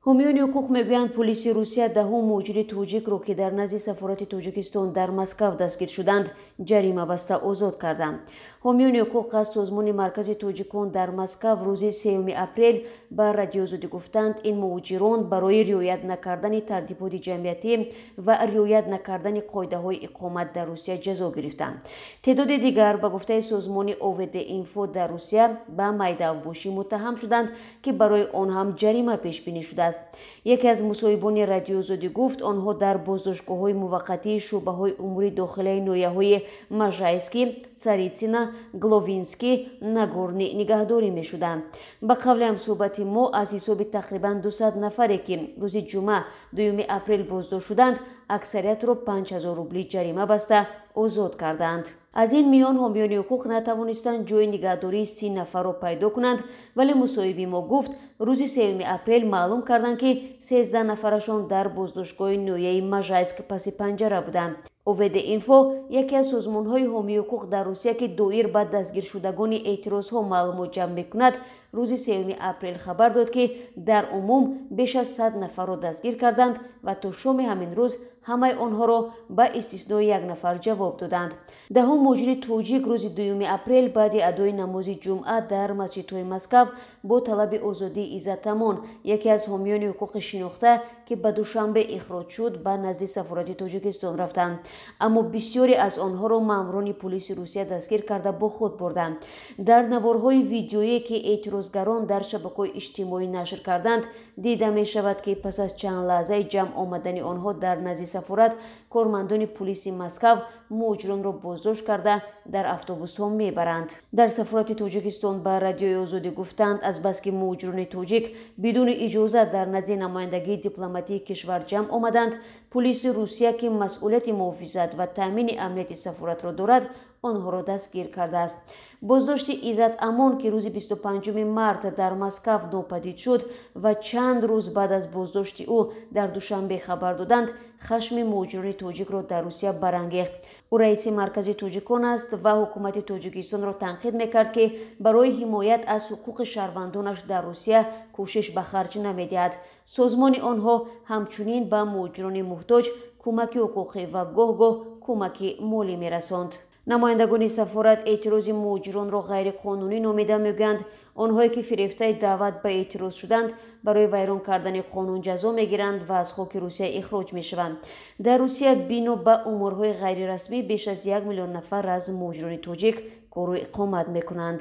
ҳомиёни ҳуқуқ мегӯянд полиси Русия 10 муҳоҷири тоҷикро ки дар назди сафорати Тоҷикистон дар Маскав дастгир шуданд ҷарима баста озод карданд. ҳомиёни ҳуқуқ аз созмони маркази тоҷикон дар Маскав рӯзи 3 апрел ба радиоозодӣ гуфтанд, ин муҳоҷирон барои риоят накардани тартиботи ҷамъиятӣ ва риоят накардани қоидаҳои иқомат дар Русия ҷазо гирифтанд. теъдоди дигар ба гуфтаи созмони ОВД-инфо дар Русия ба майдаовбошӣ муттаҳам шуданд, ки барои он ҳам ҷарима пешбинӣ шудааст. яке аз мусоҳибони радиоозодӣ гуфт, онҳо дар боздоштгоҳҳои муваққатии шӯъбаҳои умури дохилаи ноҳияҳои Можайский, Царицина, Гловинский, Нагорный нигаҳдорӣ мешуданд. ба қавли ҳамсӯҳбати мо, аз ҳисоби тақрибан 200 нафаре ки рӯзи ҷумъа 2 апрел боздошт шуданд, аксариятро 5000 рубли ҷарима баста озод карданд. аз ин миён ҳомиёни ҳуқуқ натавонистанд ҷойи нигаҳдории 30 нафарро пайдо кунанд, вале мусоҳиби мо гуфт, рӯзи 3 апрел маълум карданд, ки 13 нафарашон дар боздоштгоҳи ноҳияи Можайск паси панҷара буданд. ОВД-инфо яке аз созмонҳои ҳомии ҳуқуқ дар Русия ки доир ба дастгиршудагони эътирозҳо маълумот ҷамъ мекунад, рӯзи 3 апрел хабар дод, ки дар умум беш аз 100 нафарро дастгир карданд ва то шоми ҳамин рӯз ҳамаи онҳоро ба истиснои 1 нафар ҷавоб доданд. 10 муҳоҷири тоҷик рӯзи 2 апрел баъди адои намози ҷумъа дар масҷидҳои Маскав бо талаби озодии Иззатамон, яке аз ҳомиёни ҳуқуқи шинохта, ки ба душанбе ихроҷ шуд, ба назди сафорати Тоҷикистон рафтанд. аммо бисёре аз онҳоро маъмурони полиси Русия дастгир карда бо худ бурданд. дар наворҳои видеоие ки эътирозгарон дар шабакаҳои иҷтимоӣ нашр карданд, дида мешавад, ки пас аз чанд лаҳзаи ҷамъ омадани онҳо дар назди сафорат, кормандони полиси Маскав муҳоҷиронро боздошт карда дар автобусҳо мебаранд. дар сафорати Тоҷикистон ба радиои озодӣ гуфтанд, азбаски муҳоҷирони тоҷик бидуни иҷозат дар назди намояндагии дипломатии кишвар ҷамъ омаданд, полиси Русия ки масъулияти муҳофизат ва таъмини амнияти сафоратро дорад, онҳоро дастгир кардааст. боздошти Иззатамон ки рӯзи 25 март дар Маскав нопадид шуд ва чанд рӯз баъд аз боздошти ӯ дар душанбе хабар доданд, хашми муҳоҷирони тоҷикро дар Русия барангехт. ӯ раиси маркази тоҷикон аст ва ҳукумати Тоҷикистонро танқид мекард, ки барои ҳимоят аз ҳуқуқи шаҳрвандонаш дар Русия кӯшиш ба харҷ намедиҳад. созмони онҳо ҳамчунин ба муҳоҷирони муҳтоҷ кӯмаки ҳуқуқӣ ва гоҳ-гоҳ кӯмаки молӣ мерасонд. намояндагони сафорат эътирози муҳоҷиронро ғайриқонунӣ номида мегӯянд. онҳое ки фирефтаи даъват ба эътироз шуданд, барои вайрон кардани қонун ҷазо мегиранд ва аз хоки Русия ихроҷ мешаванд. дар Русия бино ба умурҳои ғайрирасмӣ беш аз 1 миллион нафар аз муҳоҷирони тоҷик кору иқомат мекунанд.